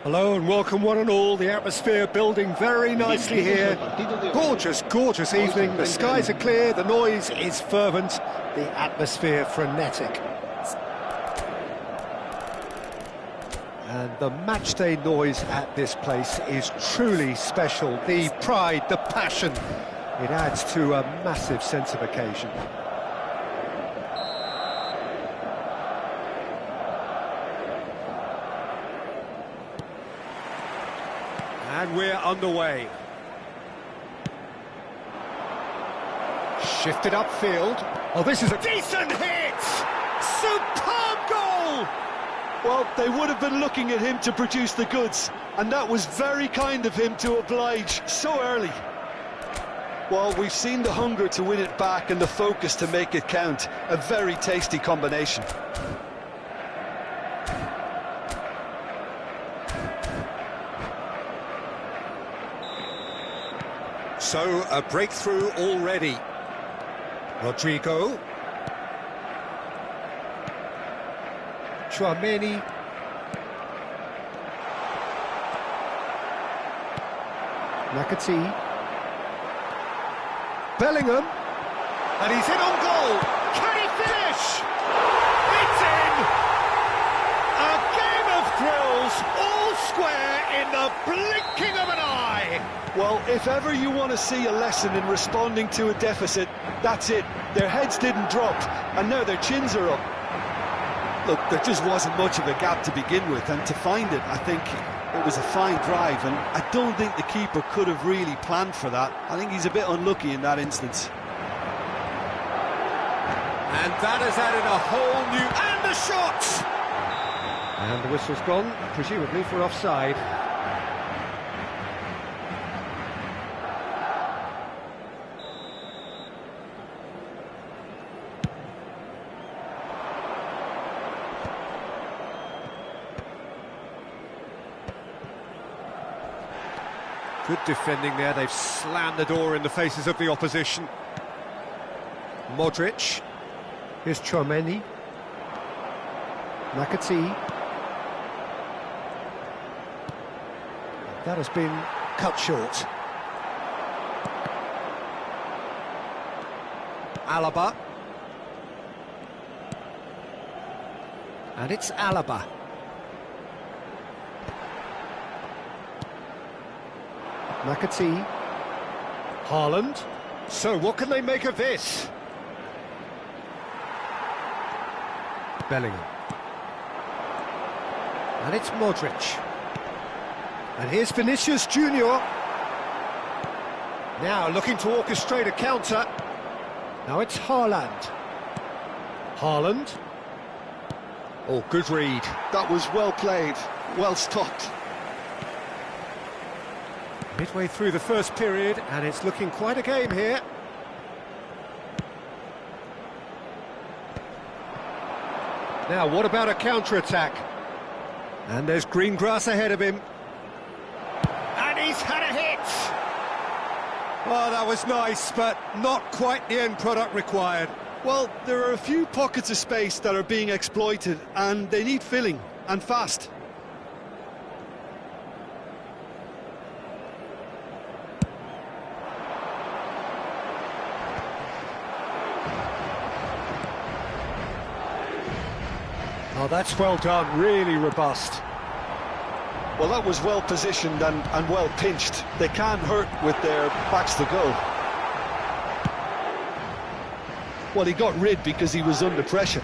Hello and welcome one and all. The atmosphere building very nicely here. Gorgeous, gorgeous evening. The skies are clear, the noise is fervent, the atmosphere frenetic. And the matchday noise at this place is truly special. The pride, the passion, it adds to a massive sense of occasion. And we're underway. Shifted upfield. Oh, this is a decent hit! Superb goal! Well, they would have been looking at him to produce the goods, and that was very kind of him to oblige so early. Well, we've seen the hunger to win it back and the focus to make it count. A very tasty combination. So, a breakthrough already. Rodrigo. Chouameni. Nakati. Bellingham. And he's in on goal. Can he finish? It's in! A game of thrills, all square in the blinking of an eye. Well, if ever you want to see a lesson in responding to a deficit, that's it. Their heads didn't drop, and now their chins are up. Look, there just wasn't much of a gap to begin with, and to find it, I think it was a fine drive, and I don't think the keeper could have really planned for that. I think he's a bit unlucky in that instance. And that has added a whole new... And the shot! And the whistle's gone, presumably for offside. Good defending there, they've slammed the door in the faces of the opposition. Modric. Here's Chouameni. Nakati. That has been cut short. Alaba. And it's Alaba. Nakati. Haaland. So what can they make of this? Bellingham. And it's Modric. And here's Vinicius Junior. Now looking to orchestrate a counter. Now it's Haaland. Haaland. Oh, good read. That was well played, well stopped. Midway through the first period, and it's looking quite a game here. Now, what about a counter-attack? And there's green grass ahead of him. And he's had a hit! Oh, that was nice, but not quite the end product required. Well, there are a few pockets of space that are being exploited, and they need filling, and fast. Oh, that's well done, really robust. Well, that was well positioned and well pinched. They can't hurt with their backs to goal. Well, he got rid because he was under pressure.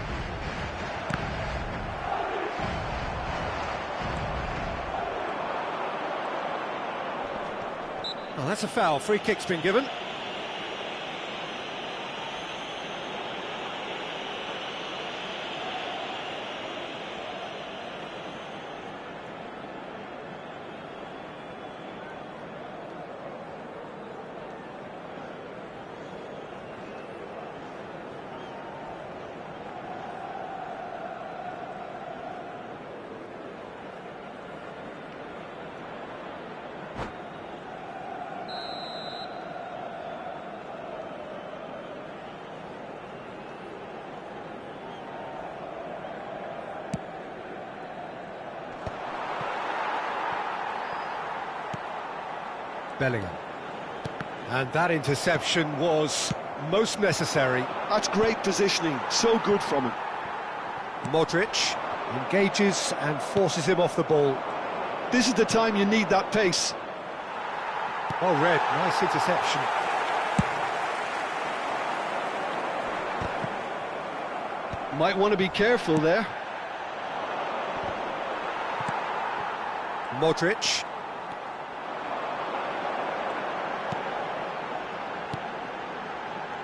Oh, that's a foul. Free kick's been given. Bellingham. And that interception was most necessary. That's great positioning, so good from him. Modric engages and forces him off the ball. This is the time you need that pace. Well read, nice interception. Might want to be careful there. Modric.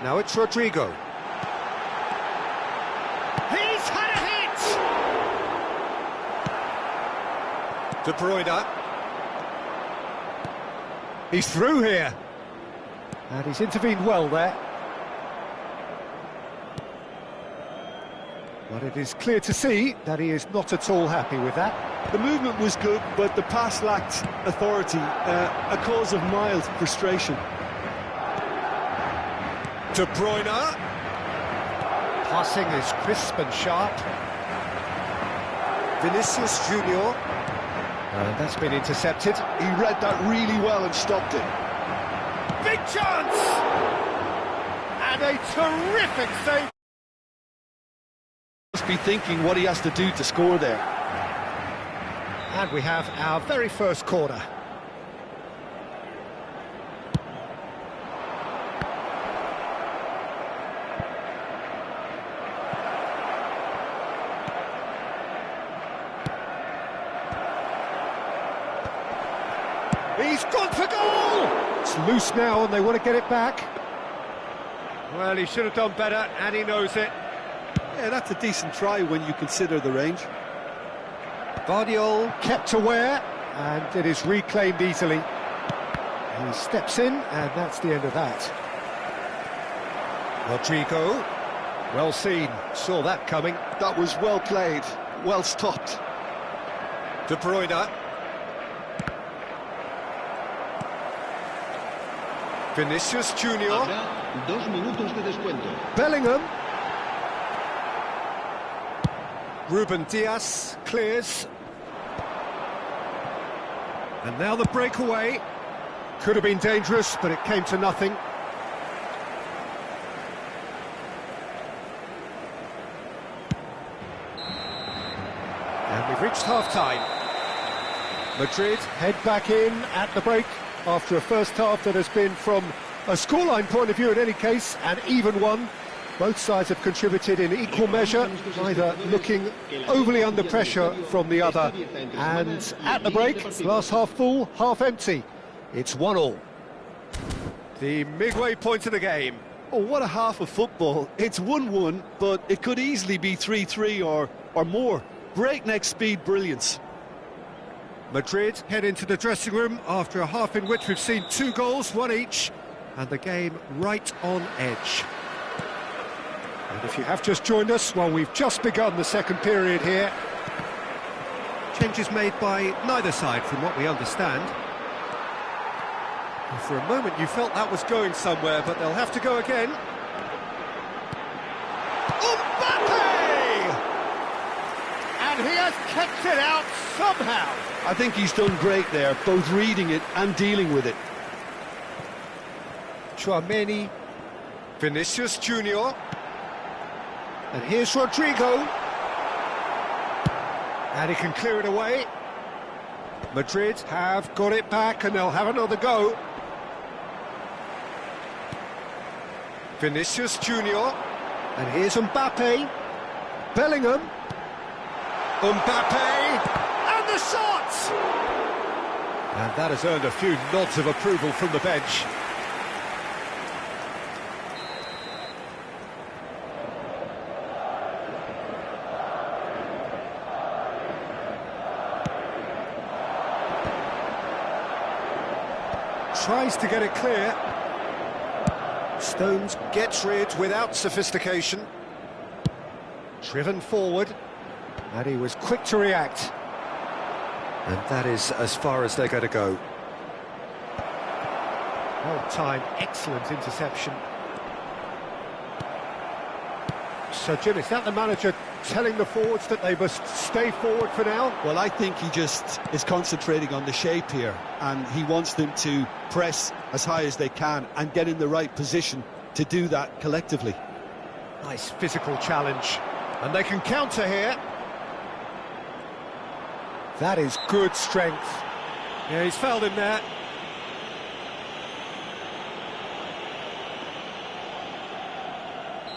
Now it's Rodrigo. He's had a hit! De Bruyne. He's through here. And he's intervened well there. But it is clear to see that he is not at all happy with that. The movement was good, but the pass lacked authority, a cause of mild frustration. De Bruyne. Passing is crisp and sharp. Vinicius Junior. And that's been intercepted. He read that really well and stopped it. Big chance! And a terrific save. Must be thinking what he has to do to score there. And we have our very first corner. He's gone for goal! It's loose now and they want to get it back. Well, he should have done better and he knows it. Yeah, that's a decent try when you consider the range. Guardiola kept aware and it is reclaimed easily. He steps in and that's the end of that. Rodrigo, well seen, saw that coming. That was well played, well stopped. De Bruyne. Vinicius Junior. Habrá 2 minutos de descuento. Bellingham. Ruben Diaz clears. And now the breakaway. Could have been dangerous, but it came to nothing. And we've reached half-time. Madrid head back in at the break after a first half that has been, from a scoreline point of view in any case, an even one. Both sides have contributed in equal measure, neither looking overly under pressure from the other. And at the break, glass half full, half empty. It's 1-1. The midway point of the game. Oh, what a half of football. It's 1-1, but it could easily be 3-3 or more. Breakneck speed brilliance. Madrid head into the dressing room after a half in which we've seen 2 goals, 1 each, and the game right on edge. And if you have just joined us, well, we've just begun the second period here. Changes made by neither side from what we understand. And for a moment you felt that was going somewhere, but they'll have to go again. Mbappe! And he has kept it out somehow. I think he's done great there, both reading it and dealing with it. Tchouaméni, Vinicius Junior. And here's Rodrigo. And he can clear it away. Madrid have got it back and they'll have another go. Vinicius Junior. And here's Mbappe. Bellingham. Mbappe. And the shot! And that has earned a few nods of approval from the bench. Tries to get it clear. Stones gets rid without sophistication. Driven forward. And he was quick to react. And that is as far as they're going to go. Well timed, excellent interception. So, Jim, is that the manager telling the forwards that they must stay forward for now? Well, I think he just is concentrating on the shape here, and he wants them to press as high as they can and get in the right position to do that collectively. Nice physical challenge. And they can counter here. That is good strength. Yeah, he's fouled him there.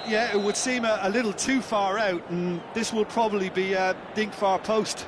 Yeah, it would seem a little too far out, and this will probably be a dink far post.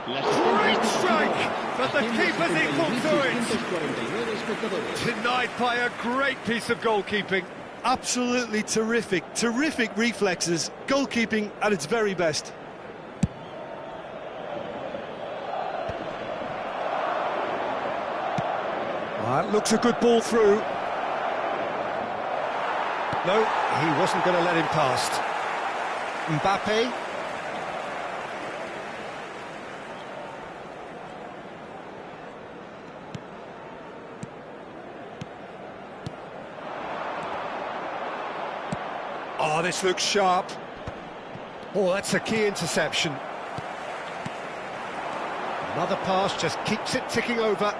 Great strike, but the keeper's equal to it. Denied by a great piece of goalkeeping. Absolutely terrific, terrific reflexes, goalkeeping at its very best. That looks a good ball through. No, he wasn't going to let him past. Mbappe. Oh, this looks sharp. Oh, that's a key interception. Another pass just keeps it ticking over.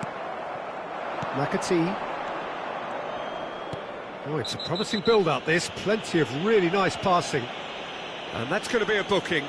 McAtee. Oh, it's a promising build-up, this. Plenty of really nice passing. And that's going to be a booking.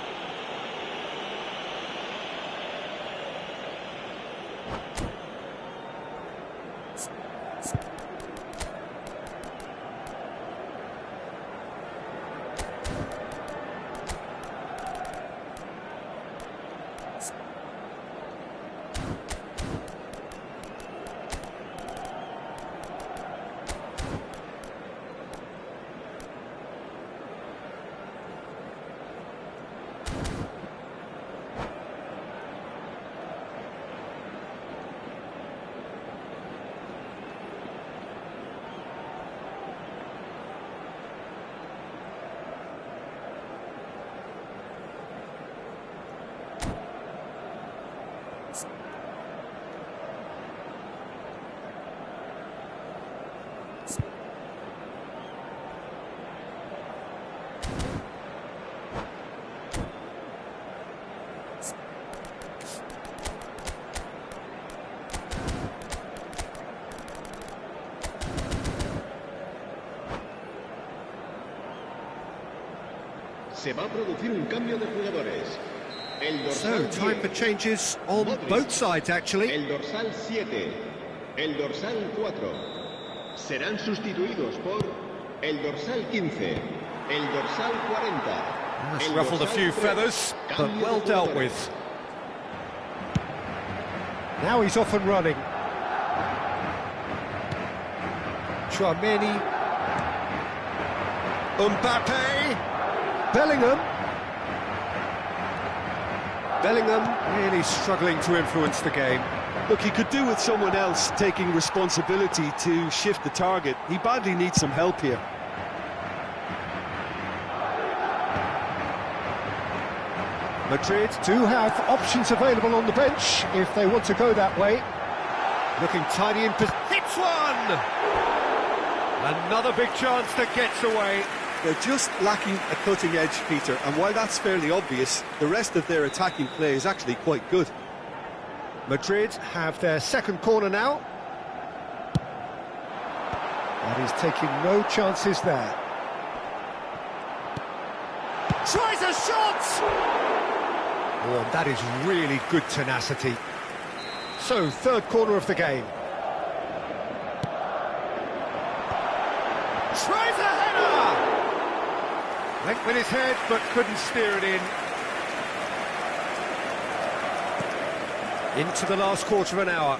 Se va a producir un cambio de jugadores. So, time for changes on both sides, actually. El dorsal 7, el dorsal 4. Serán sustituidos por el dorsal 15, el dorsal 40. That's ruffled a few feathers, but well dealt with. Now he's off and running. Chouameni. Mbappe. Bellingham really struggling to influence the game. Look, he could do with someone else taking responsibility to shift the target. He badly needs some help here. Madrid do have options available on the bench if they want to go that way. Looking tidy in position. Hits one! Another big chance that gets away. They're just lacking a cutting edge, Peter, and while that's fairly obvious, the rest of their attacking play is actually quite good. Madrid have their second corner now. And he's taking no chances there. Tries a shot! Oh, that is really good tenacity. So, third corner of the game. Tries a header! Went with his head, but couldn't steer it in. Into the last quarter of an hour.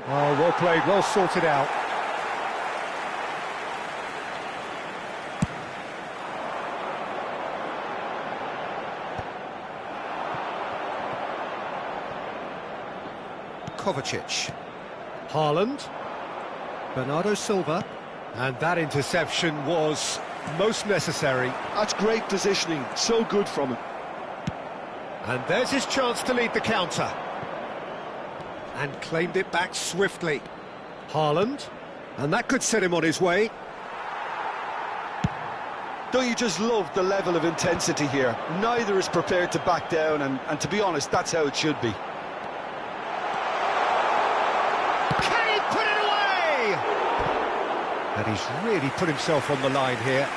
Oh, well played, well sorted out. Kovacic. Haaland. Bernardo Silva. And that interception was most necessary. That's great positioning, so good from him. And there's his chance to lead the counter. And claimed it back swiftly. Haaland. And that could set him on his way. Don't you just love the level of intensity here? Neither is prepared to back down, and to be honest, that's how it should be. Can he put it away? And he's really put himself on the line here.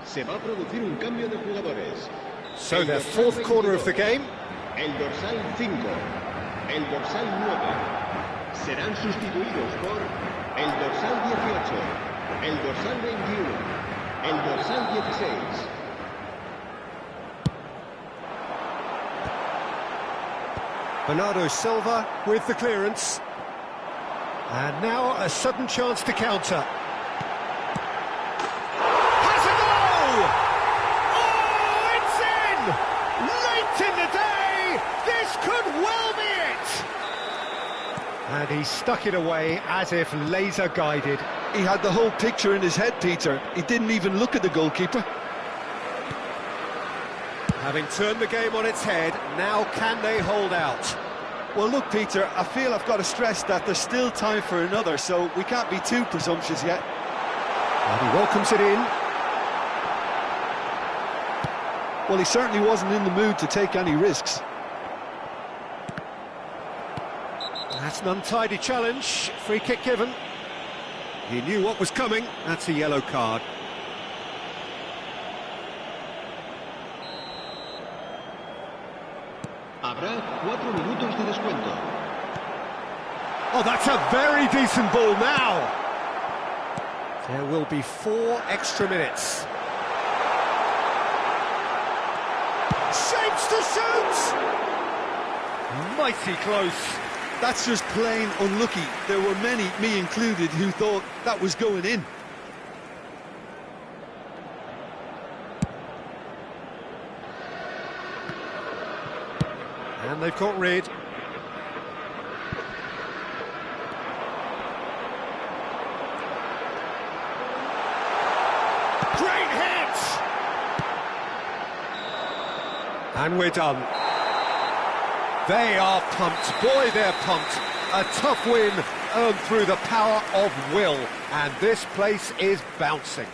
Se va a producir un cambio de jugadores. So their fourth corner of the game. El dorsal 5, el dorsal 9 serán sustituidos por el dorsal 18, el dorsal 21, el dorsal 16. Bernardo Silva with the clearance. And now a sudden chance to counter. Late in the day, this could well be it! And he stuck it away as if laser guided. He had the whole picture in his head, Peter. He didn't even look at the goalkeeper. Having turned the game on its head, now can they hold out? Well, look, Peter, I feel I've got to stress that there's still time for another, so we can't be too presumptuous yet. And he welcomes it in. Well, he certainly wasn't in the mood to take any risks. That's an untidy challenge. Free kick given. He knew what was coming. That's a yellow card. Habrá 4 minutos de descuento. Oh, that's a very decent ball now. There will be 4 extra minutes. Shapes to shoot! Mighty close. That's just plain unlucky. There were many, me included, who thought that was going in. And they've got rid. Great hit! And we're done. They are pumped. Boy, they're pumped. A tough win earned through the power of will. And this place is bouncing.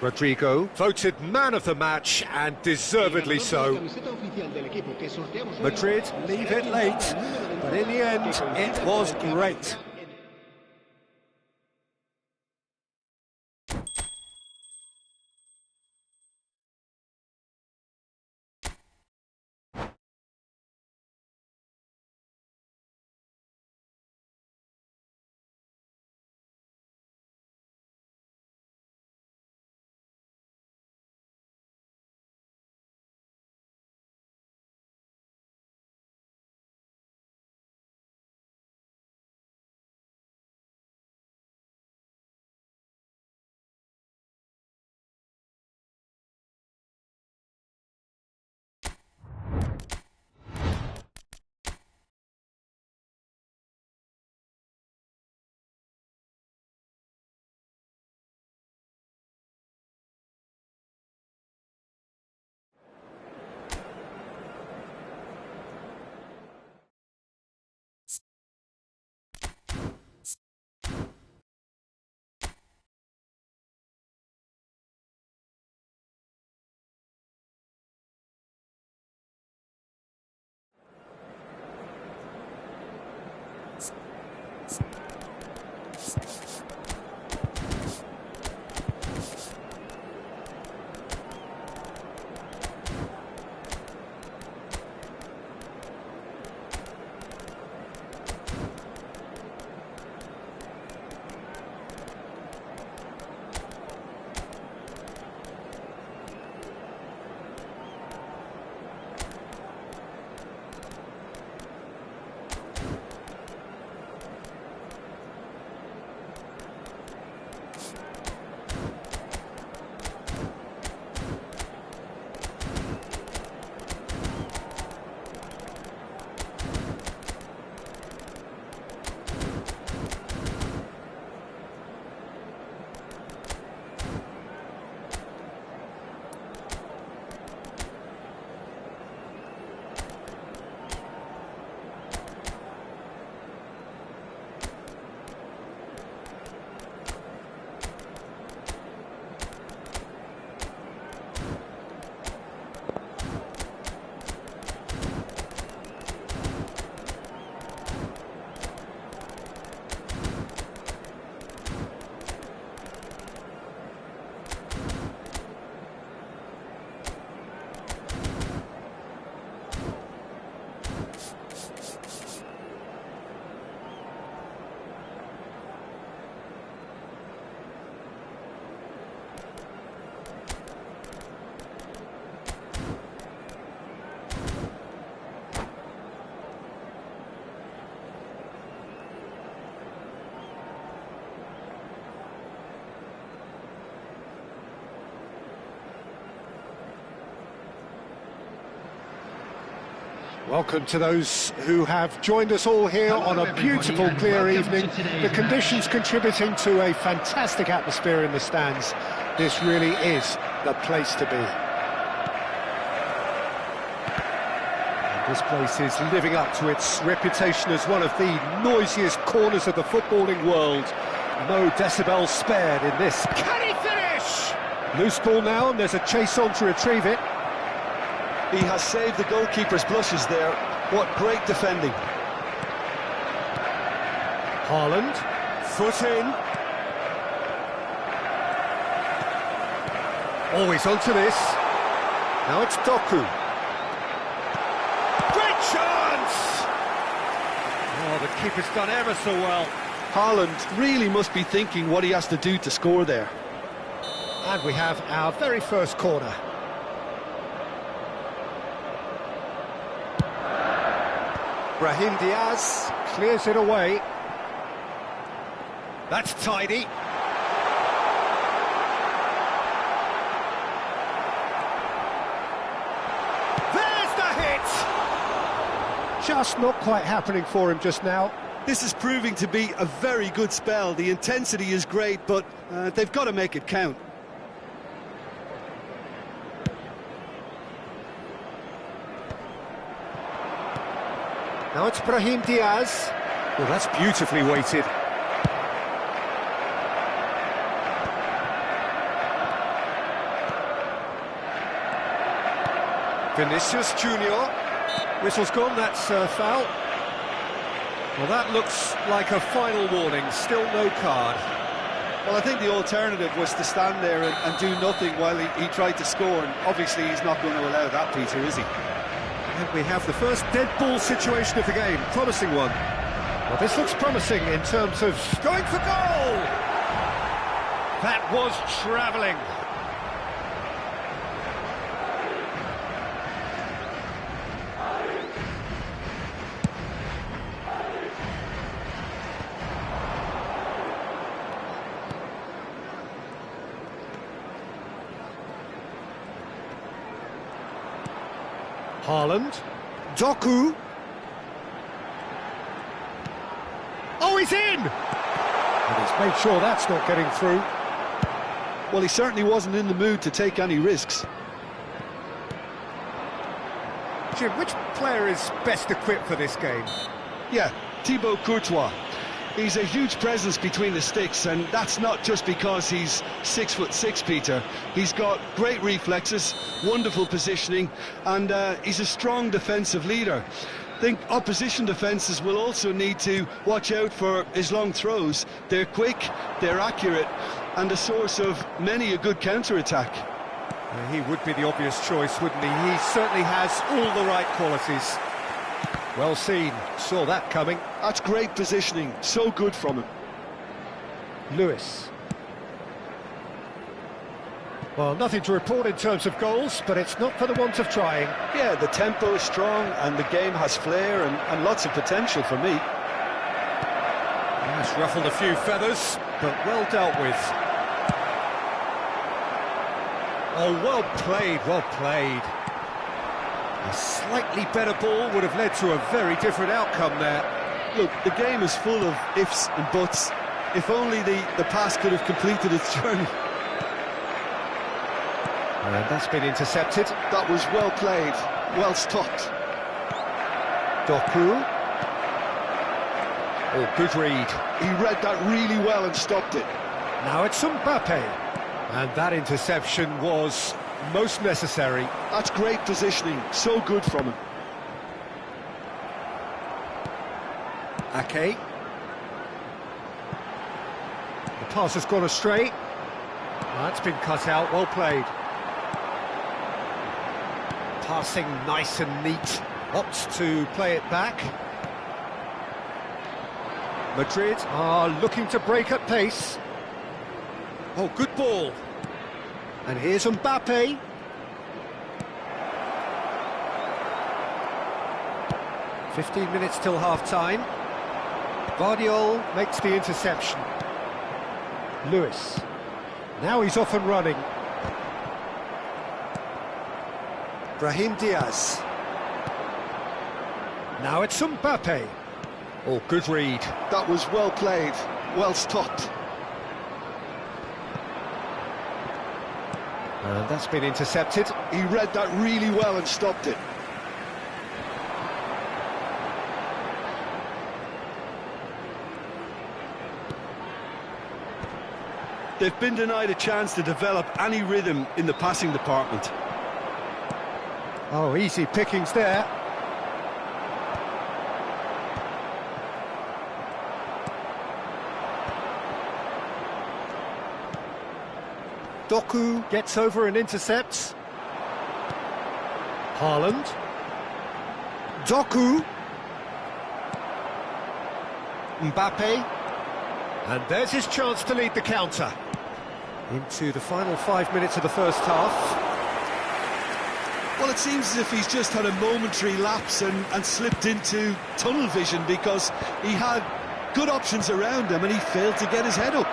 Rodrigo voted man of the match, and deservedly so. Madrid leave it late, but in the end, it was great. Welcome to those who have joined us all here on a beautiful, clear evening. The conditions contributing to a fantastic atmosphere in the stands. This really is the place to be. And this place is living up to its reputation as one of the noisiest corners of the footballing world. No decibels spared in this. Can he finish? Loose ball now, and there's a chase on to retrieve it. He has saved the goalkeeper's blushes there. What great defending. Haaland, foot in. Always onto this. Now it's Doku. Great chance! Oh, the keeper's done ever so well. Haaland really must be thinking what he has to do to score there. And we have our very first corner. Brahim Diaz clears it away. That's tidy. There's the hit! Just not quite happening for him just now. This is proving to be a very good spell. The intensity is great, but they've got to make it count. Now it's Brahim Diaz. Well, that's beautifully weighted. Vinicius Junior. Whistle's gone, that's a foul. Well, that looks like a final warning, still no card. Well, I think the alternative was to stand there and do nothing while he tried to score, and obviously he's not going to allow that, Peter, is he? And we have the first dead ball situation of the game, promising one. Well, this looks promising in terms of going for goal! That was travelling. Haaland, Doku. Oh, he's in! And he's made sure that's not getting through. Well, he certainly wasn't in the mood to take any risks. Jim, which player is best equipped for this game? Yeah, Thibaut Courtois. He's a huge presence between the sticks, and that's not just because he's 6'6", Peter. He's got great reflexes, wonderful positioning, and he's a strong defensive leader. I think opposition defences will also need to watch out for his long throws. They're quick, they're accurate, and a source of many a good counter-attack. He would be the obvious choice, wouldn't he? He certainly has all the right qualities. Well seen, saw that coming. That's great positioning, so good from him. Lewis. Well, nothing to report in terms of goals, but it's not for the want of trying. Yeah, the tempo is strong and the game has flair and lots of potential for me. Yes, ruffled a few feathers, but well dealt with. Oh, well played, well played. A slightly better ball would have led to a very different outcome there. Look, the game is full of ifs and buts. If only the pass could have completed its journey. And that's been intercepted. That was well played, well stopped. Doku. Oh, good read. He read that really well and stopped it. Now it's Mbappe. And that interception was most necessary. That's great positioning, so good from him. Ake. The pass has gone astray. That's been cut out, well played. Passing nice and neat. Opts to play it back. Madrid are looking to break at pace. Oh, good ball. And here's Mbappe. "15 minutes till half-time. Guardiola makes the interception. Lewis. Now he's off and running. Brahim Diaz. Now it's Mbappe. Oh, good read. That was well played, well stopped. And that's been intercepted. He read that really well and stopped it. They've been denied a chance to develop any rhythm in the passing department. Oh, easy pickings there. Doku gets over and intercepts. Haaland. Doku. Mbappe. And there's his chance to lead the counter. Into the final 5 minutes of the first half. Well, it seems as if he's just had a momentary lapse and slipped into tunnel vision, because he had good options around him and he failed to get his head up.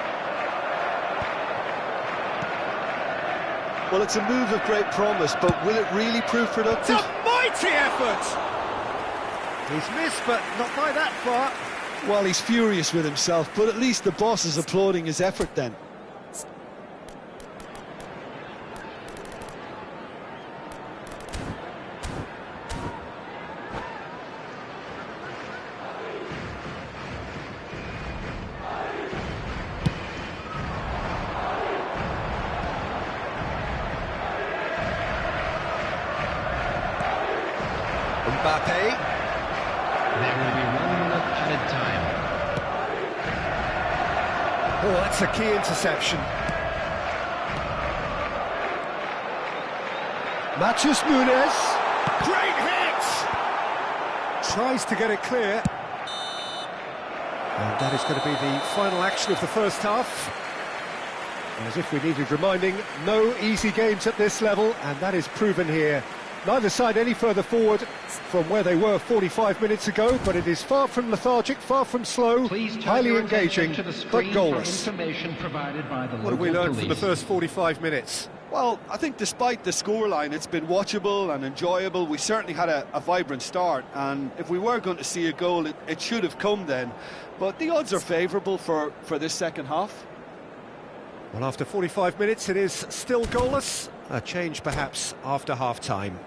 Well, it's a move of great promise, but will it really prove productive? It's a mighty effort! He's missed, but not by that far. Well, he's furious with himself, but at least the boss is applauding his effort then. Mbappe. There will be 1 minute added time. Oh, that's a key interception. Matheus Nunes. Great hit! Tries to get it clear. And that is going to be the final action of the first half. As if we needed reminding, no easy games at this level, and that is proven here. Neither side any further forward from where they were 45 minutes ago, but it is far from lethargic, far from slow, highly engaging, but goalless. What have we learned from the first 45 minutes? Well, I think despite the scoreline, it's been watchable and enjoyable. We certainly had a vibrant start, and if we were going to see a goal, it should have come then. But the odds are favourable for this second half. Well, after 45 minutes, it is still goalless. A change perhaps after half-time.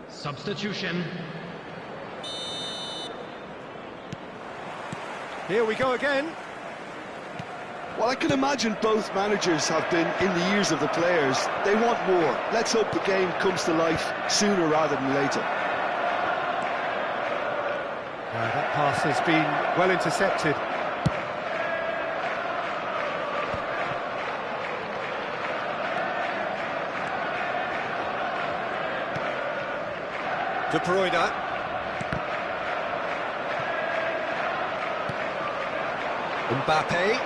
Substitution. Here we go again. Well, I can imagine both managers have been in the ears of the players. They want more. Let's hope the game comes to life sooner rather than later. That pass has been well intercepted. De Bruyne. Mbappe.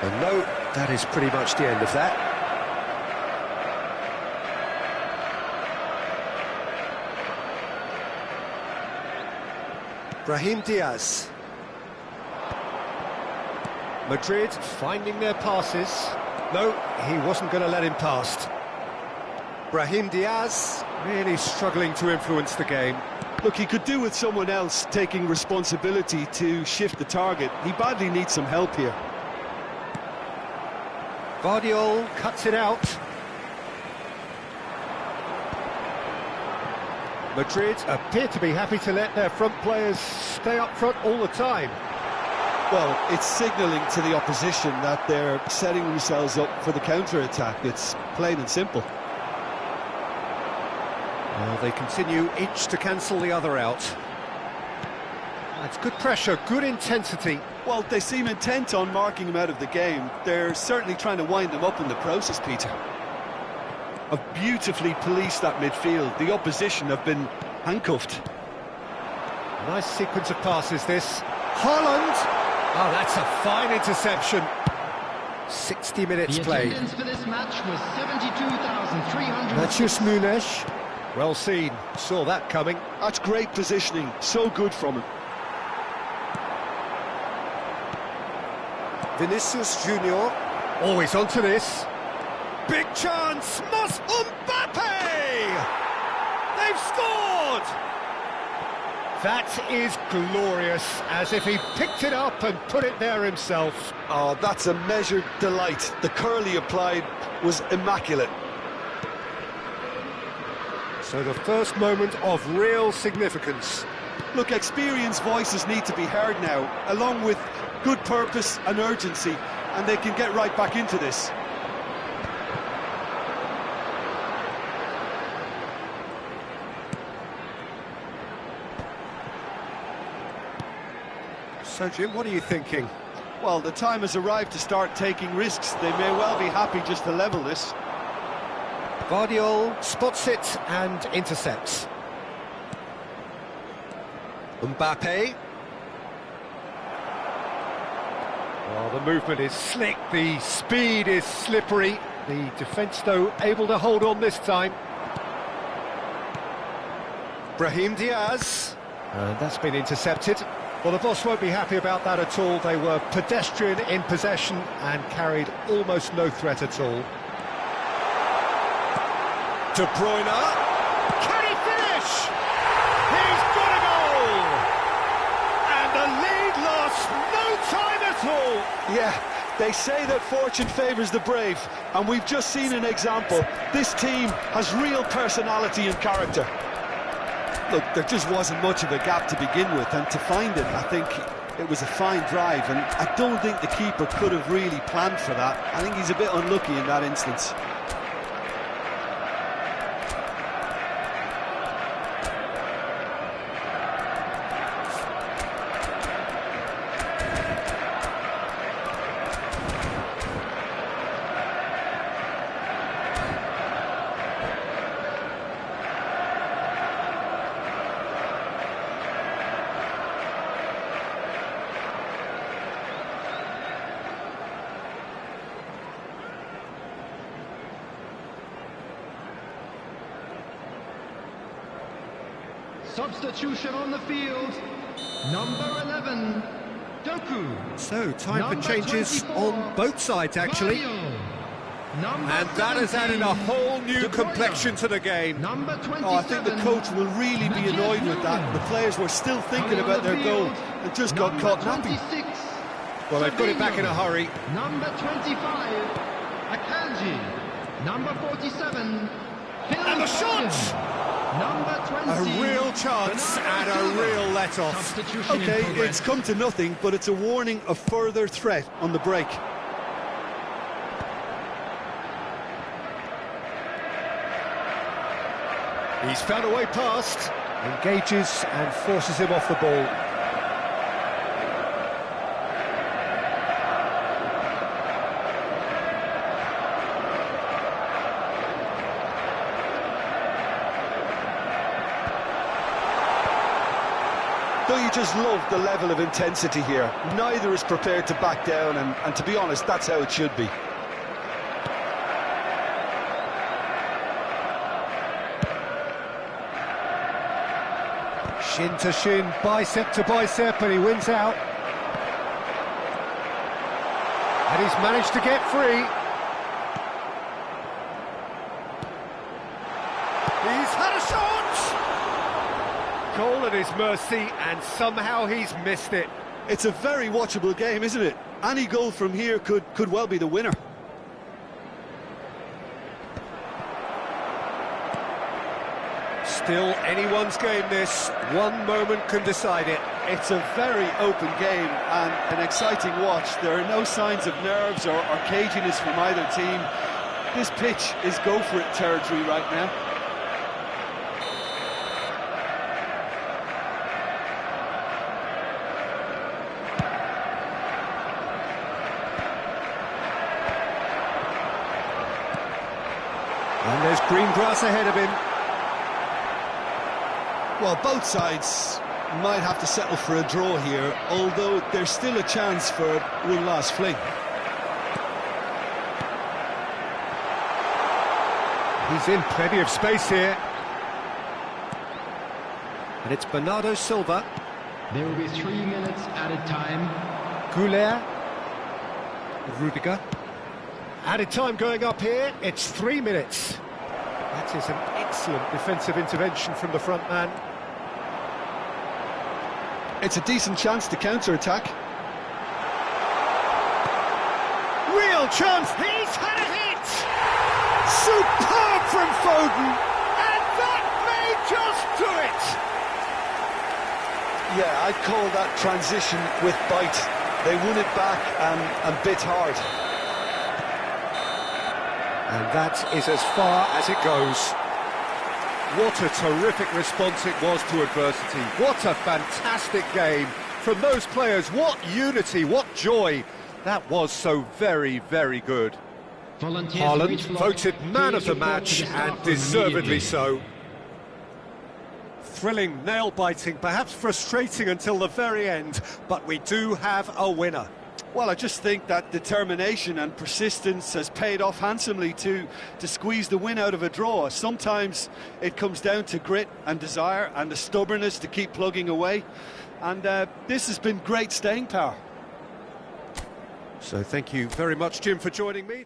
And no, that is pretty much the end of that. Brahim Diaz. Madrid finding their passes. No, he wasn't going to let him past. Brahim Diaz really struggling to influence the game. Look, he could do with someone else taking responsibility to shift the target. He badly needs some help here. Guardiola cuts it out. Madrid appear to be happy to let their front players stay up front all the time. Well, it's signalling to the opposition that they're setting themselves up for the counter-attack. It's plain and simple. Well, they continue each to cancel the other out. It's good pressure, good intensity. Well, they seem intent on marking him out of the game. They're certainly trying to wind him up in the process, Peter. Have beautifully policed that midfield. The opposition have been handcuffed. Nice sequence of passes, this. Haaland! Oh, that's a fine interception. 60 minutes played. The attendance for this match was 72,300. Matheus Nunes. Well seen, saw that coming. That's great positioning, so good from him. Vinicius Junior. Always onto this. Big chance, Mbappe! They've scored! That is glorious, as if he picked it up and put it there himself. Oh, that's a measured delight. The curl he applied was immaculate. So the first moment of real significance. Look, experienced voices need to be heard now, along with good purpose and urgency, and they can get right back into this. So, Jim, what are you thinking? Well, the time has arrived to start taking risks. They may well be happy just to level this. Guardiola spots it and intercepts. Mbappe. Well, the movement is slick, the speed is slippery. The defence, though, able to hold on this time. Brahim Diaz. And that's been intercepted. Well, the boss won't be happy about that at all. They were pedestrian in possession and carried almost no threat at all. De Bruyne. Can he finish? He's got a goal! And the lead lost no time at all. Yeah, they say that fortune favours the brave, and we've just seen an example. This team has real personality and character. Look, there just wasn't much of a gap to begin with, and to find it, I think it was a fine drive, and I don't think the keeper could have really planned for that. I think he's a bit unlucky in that instance. Substitution on the field, number 11, Doku. So, time for changes on both sides, actually. And that has added a whole new complexion to the game. Number 27, Oh, I think the coach will really be annoyed with that. The players were still thinking about their goal and just got caught napping. Well, they've got it back in a hurry. Number 25, Akanji. Number 47, And the shot! Number 20, A real chance and a real let-off. Substitution in Okay, progress. it's come to nothing, but it's a warning of further threat on the break. He's found a way past, engages and forces him off the ball. Don't you just love the level of intensity here? Neither is prepared to back down, and to be honest, that's how it should be. Shin to shin, bicep to bicep, and he wins out. And he's managed to get free. He's had a shot! Goal at his mercy, and somehow he's missed it. It's a very watchable game, isn't it? Any goal from here could well be the winner. Still anyone's game, this. One moment can decide it. It's a very open game and an exciting watch. There are no signs of nerves or caginess from either team. This pitch is go-for-it territory right now. And there's green grass ahead of him. Well, both sides might have to settle for a draw here, although there's still a chance for one last fling. He's in plenty of space here. And it's Bernardo Silva. There will be 3 minutes added time. Goulet. Rudiger. Added time going up here. It's 3 minutes. That is an excellent defensive intervention from the front man. It's a decent chance to counter-attack. Real chance. He's had a hit. Superb from Foden. And that may just do it. Yeah, I'd call that transition with bite. They won it back and bit hard. And that is as far as it goes. What a terrific response it was to adversity. What a fantastic game from those players. What unity, what joy. That was so very, very good. Haaland voted man of the match, and deservedly so. Thrilling, nail-biting, perhaps frustrating until the very end, but we do have a winner. Well, I just think that determination and persistence has paid off handsomely to squeeze the win out of a draw. Sometimes it comes down to grit and desire and the stubbornness to keep plugging away. And this has been great staying power. So thank you very much, Jim, for joining me.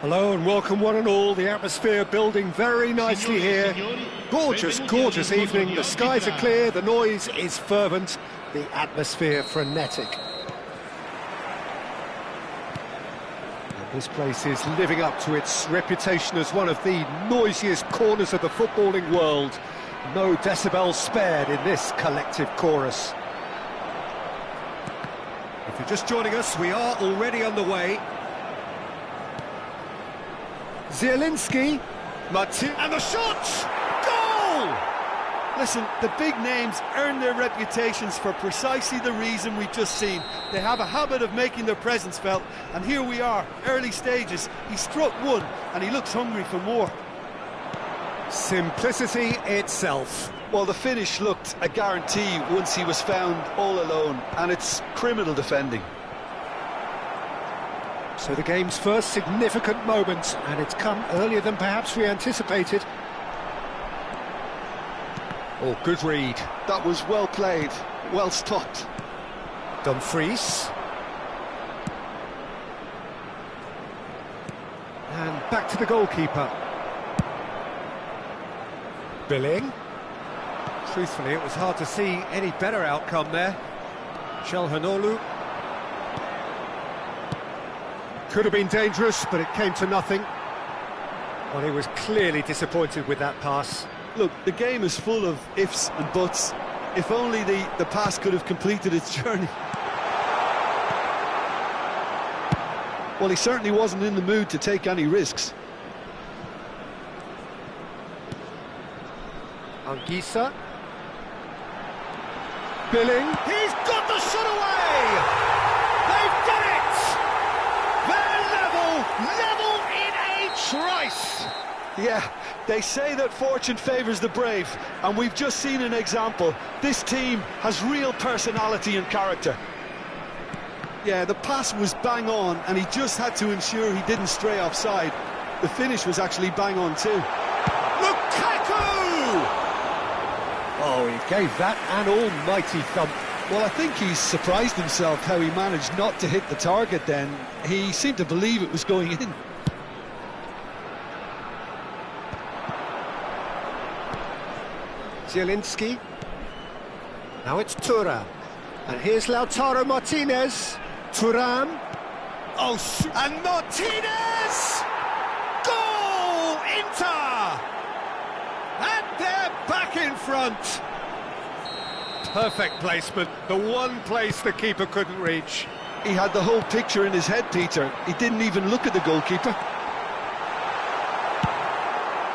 Hello and welcome one and all. The atmosphere building very nicely here. Gorgeous, gorgeous evening. The skies are clear, the noise is fervent, the atmosphere frenetic. And this place is living up to its reputation as one of the noisiest corners of the footballing world. No decibels spared in this collective chorus. If you're just joining us, we are already on the way. Zielinski, Martin, and the shot! Goal! Listen, the big names earn their reputations for precisely the reason we've just seen. They have a habit of making their presence felt, and here we are, early stages. He struck one, and he looks hungry for more. Simplicity itself. Well, the finish looked a guarantee once he was found all alone, and it's criminal defending. So the game's first significant moment, and it's come earlier than perhaps we anticipated. Oh, good read. That was well played, well stopped. Dumfries. And back to the goalkeeper. Billing. Truthfully, it was hard to see any better outcome there. Çalhanoğlu. Could have been dangerous, but it came to nothing. Well, he was clearly disappointed with that pass. Look, the game is full of ifs and buts. If only the pass could have completed its journey. Well, he certainly wasn't in the mood to take any risks. Anguissa. Billing. He's got the shot away! They've done it! Level in a trice! Yeah, they say that fortune favours the brave, and we've just seen an example. This team has real personality and character. Yeah, the pass was bang on, and he just had to ensure he didn't stray offside. The finish was actually bang on too. Lukaku! Oh, he gave that an almighty thump. Well, I think he's surprised himself how he managed not to hit the target then. He seemed to believe it was going in. Zielinski. Now it's Thuram. And here's Lautaro Martinez. Thuram. Oh, and Martinez! Goal! Inter! And they're back in front. Perfect placement, the one place the keeper couldn't reach. He had the whole picture in his head, Peter. He didn't even look at the goalkeeper.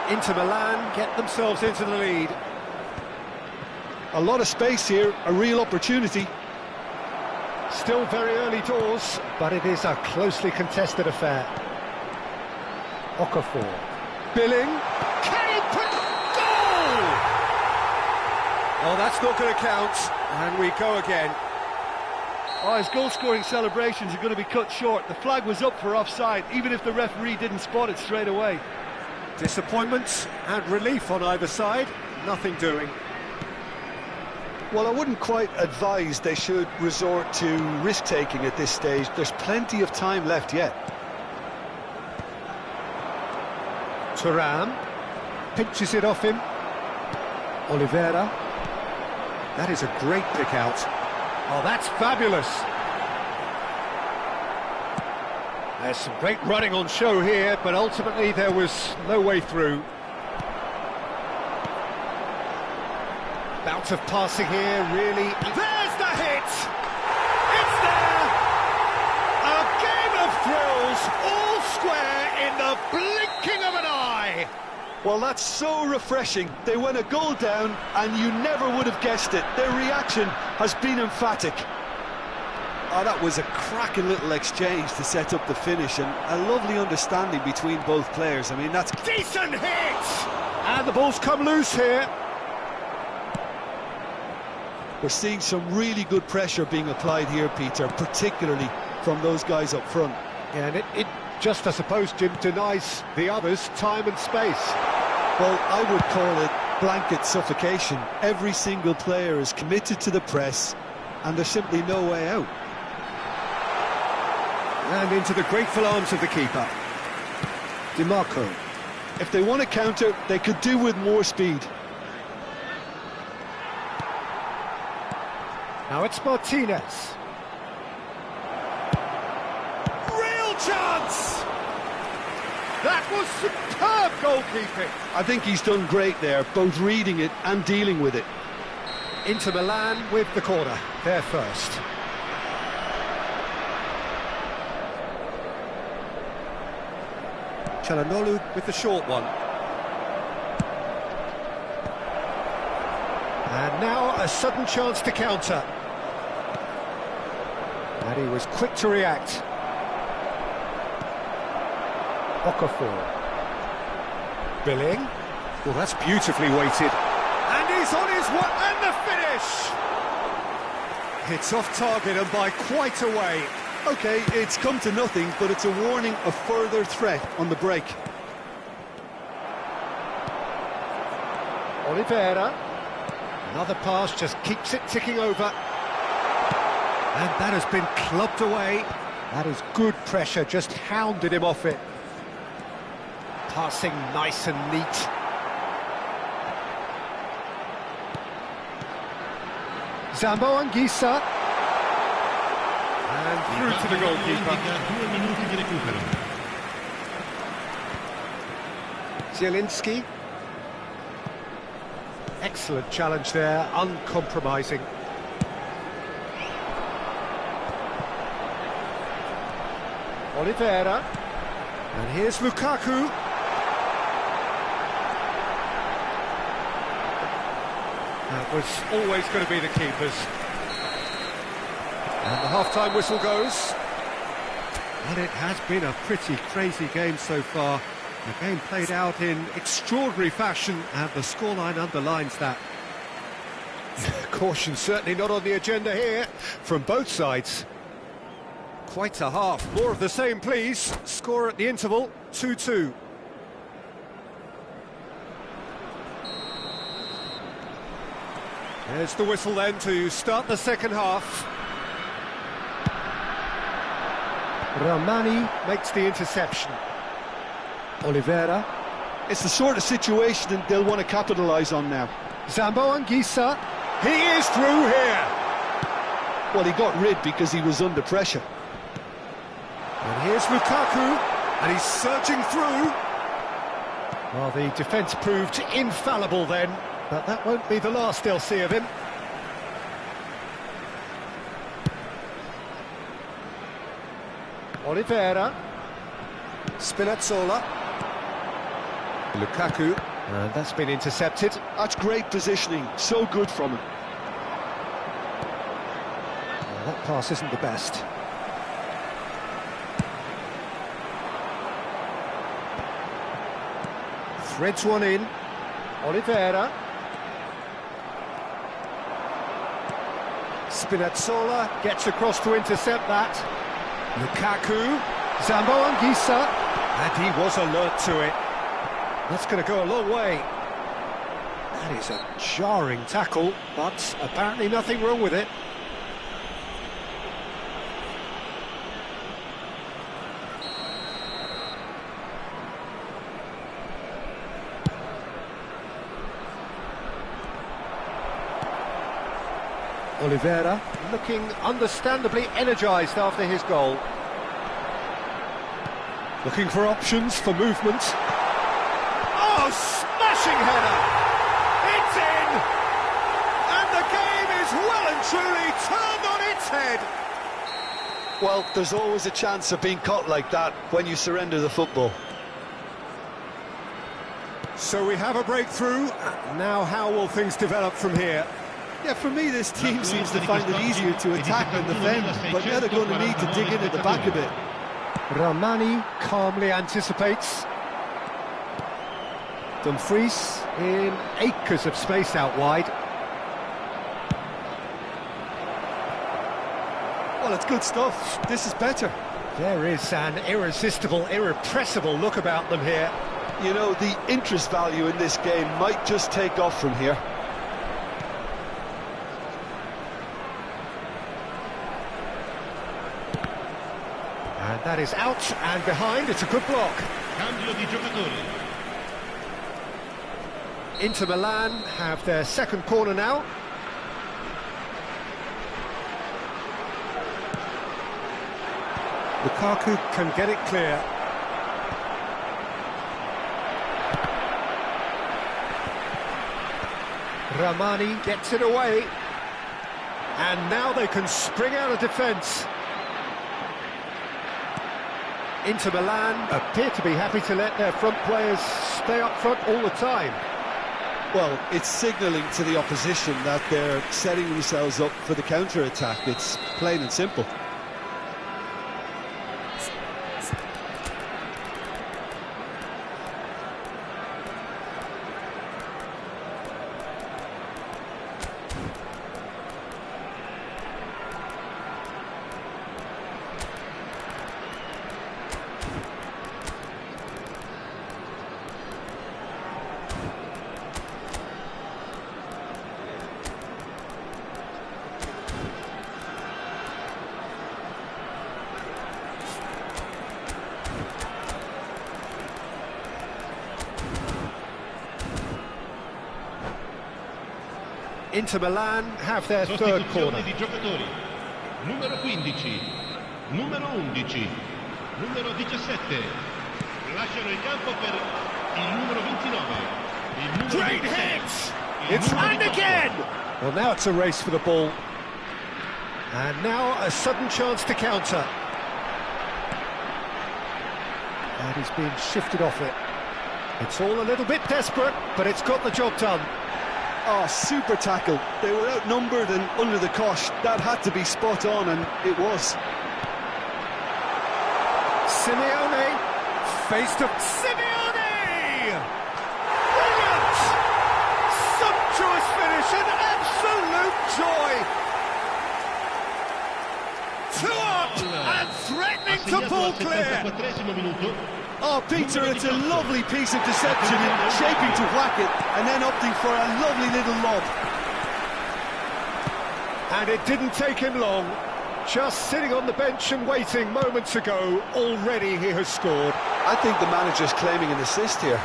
Inter Milan get themselves into the lead. A lot of space here, a real opportunity. Still very early doors, but it is a closely contested affair. Okafor. Billing. Can he put... Goal! Oh, that's not going to count, and we go again. Oh, his goal-scoring celebrations are going to be cut short. The flag was up for offside, even if the referee didn't spot it straight away. Disappointment and relief on either side, nothing doing. Well, I wouldn't quite advise they should resort to risk-taking at this stage. There's plenty of time left yet. Thuram pinches it off him. Oliveira. That is a great pick out. Oh, that's fabulous. There's some great running on show here, but ultimately there was no way through. Bout of passing here, really. There's the hit! It's there! A game of thrills, all square in the blinking of an eye! Well, that's so refreshing. They went a goal down, and you never would have guessed it. Their reaction has been emphatic. Oh, that was a cracking little exchange to set up the finish, and a lovely understanding between both players. I mean, that's... Decent hit! And the ball's come loose here. We're seeing some really good pressure being applied here, Peter, particularly from those guys up front. Yeah, and it just, I suppose, Jim, denies the others time and space. Well, I would call it blanket suffocation. Every single player is committed to the press, and there's simply no way out. And into the grateful arms of the keeper. DiMarco. If they want to counter, they could do with more speed. Now it's Martinez. Real chance! That was superb goalkeeping. I think he's done great there, both reading it and dealing with it. Inter Milan with the corner, they're first. Çalhanoğlu with the short one. And now a sudden chance to counter. And he was quick to react. Okafor. Billing. Well, that's beautifully weighted. And he's on his way, and the finish! It's off target and by quite a way. OK, it's come to nothing, but it's a warning of further threat on the break. Oliveira. Another pass just keeps it ticking over. And that has been clubbed away. That is good pressure, just hounded him off it. Passing nice and neat. Zambo Anguissa. And through to the goalkeeper. Zielinski. Excellent challenge there, uncompromising. Oliveira. And here's Lukaku. That was always going to be the keepers. And the half-time whistle goes. And it has been a pretty crazy game so far. The game played out in extraordinary fashion, and the scoreline underlines that. Caution certainly not on the agenda here, from both sides. Quite a half. More of the same, please. Score at the interval, 2-2. There's the whistle then to start the second half. Ramani makes the interception. Oliveira. It's the sort of situation that they'll want to capitalise on now. Zambo Anguissa. He is through here. Well, he got rid because he was under pressure. And here's Lukaku, and he's surging through. Well, the defence proved infallible then, but that won't be the last they'll see of him. Oliveira. Spinazzola. Lukaku. And that's been intercepted. That's great positioning, so good from him. Well, that pass isn't the best. Threads one in. Oliveira. Spinazzola gets across to intercept that. Lukaku. Zambo Anguissa. And he was alert to it. That's going to go a long way. That is a jarring tackle, but apparently nothing wrong with it. Oliveira looking understandably energised after his goal. Looking for options for movement. Oh, smashing header! It's in! And the game is well and truly turned on its head! Well, there's always a chance of being caught like that when you surrender the football. So we have a breakthrough. Now how will things develop from here? Yeah, for me, this team seems to find it easier to attack than defend, but now they're going to need to dig in at the back a bit. Ramani calmly anticipates. Dumfries in acres of space out wide. Well, it's good stuff. This is better. There is an irresistible, irrepressible look about them here. You know, the interest value in this game might just take off from here. And And that is out and behind. It's a good block. Cambio di giocatori. Inter Milan have their second corner now. Lukaku can get it clear. Ramani gets it away. And now they can spring out of defence. Inter Milan appear to be happy to let their front players stay up front all the time. Well, it's signalling to the opposition that they're setting themselves up for the counter-attack. It's plain and simple. Inter Milan have their third corner. Di giocatori. Numero 15, numero 11, numero 17. Lasciano il campo per il numero 29. Il numero Great 26, hit! il It's numero and 18. again! Well, now it's a race for the ball. And now a sudden chance to counter. And he's being shifted off it. It's all a little bit desperate, but it's got the job done. Oh, super tackle. They were outnumbered and under the cosh. That had to be spot on, and it was. Simeone, face to Simeone! Brilliant! Sumptuous finish, an absolute joy! Two up and threatening to pull clear! Oh, Peter, it's a lovely piece of deception and shaping to whack it, and then opting for a lovely little lob. And it didn't take him long. Just sitting on the bench and waiting moments ago, already he has scored. I think the manager's claiming an assist here.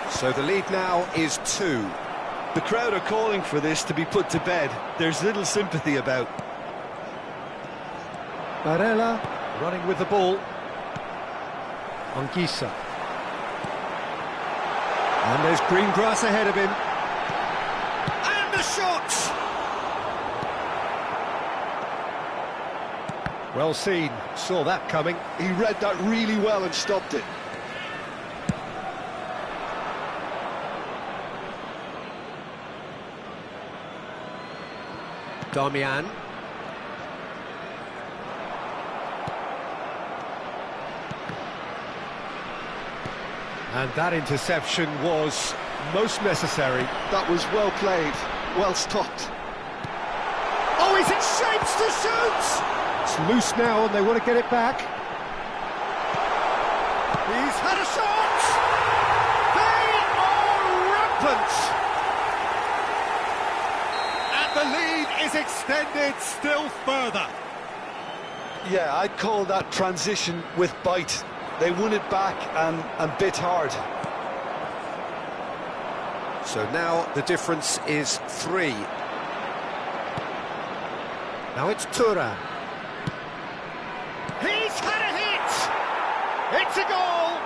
So the lead now is 2. The crowd are calling for this to be put to bed. There's little sympathy about. Barella running with the ball. Anguissa. And there's green grass ahead of him. And the shot! Well seen, saw that coming. He read that really well and stopped it. Damian. And that interception was most necessary. That was well played, well stopped. Oh, he's in shapes to shoot! It's loose now and they want to get it back. He's had a shot! They are rampant! And the lead is extended still further. Yeah, I'd call that transition with bite. They won it back and bit hard. So now the difference is 3. Now it's Thuram. He's had a hit! It's a goal!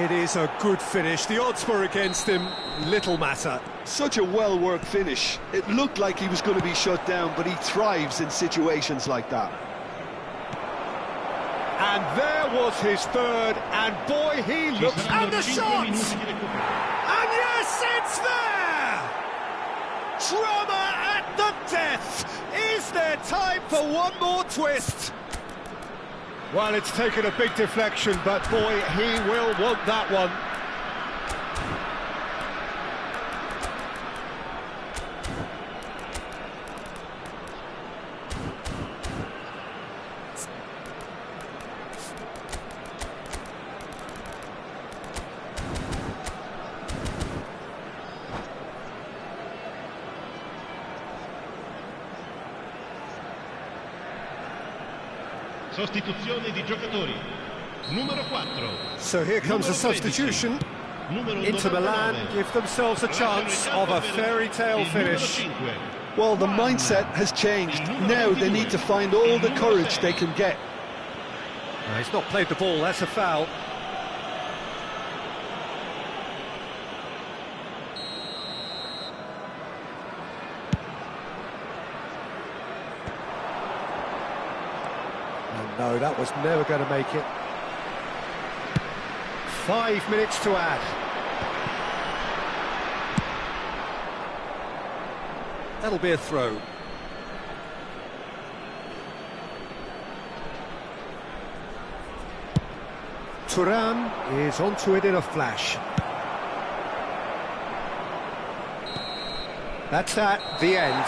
It is a good finish. The odds were against him. Little matter. Such a well-worked finish. It looked like he was going to be shut down, but he thrives in situations like that. And there was his third, and boy, he looks... And the shot! And yes, it's there! Drama at the death! Is there time for one more twist? Well, it's taken a big deflection, but boy, he will want that one. Sostituzione di giocatori. Numero 4. So here comes a substitution. Inter Milan give themselves a chance of a fairy tale finish. Well, the mindset has changed. Now they need to find all the courage they can get. He's not played the ball, that's a foul. And no, that was never going to make it. 5 minutes to add. That'll be a throw. Turan is onto it in a flash. That's that, the end.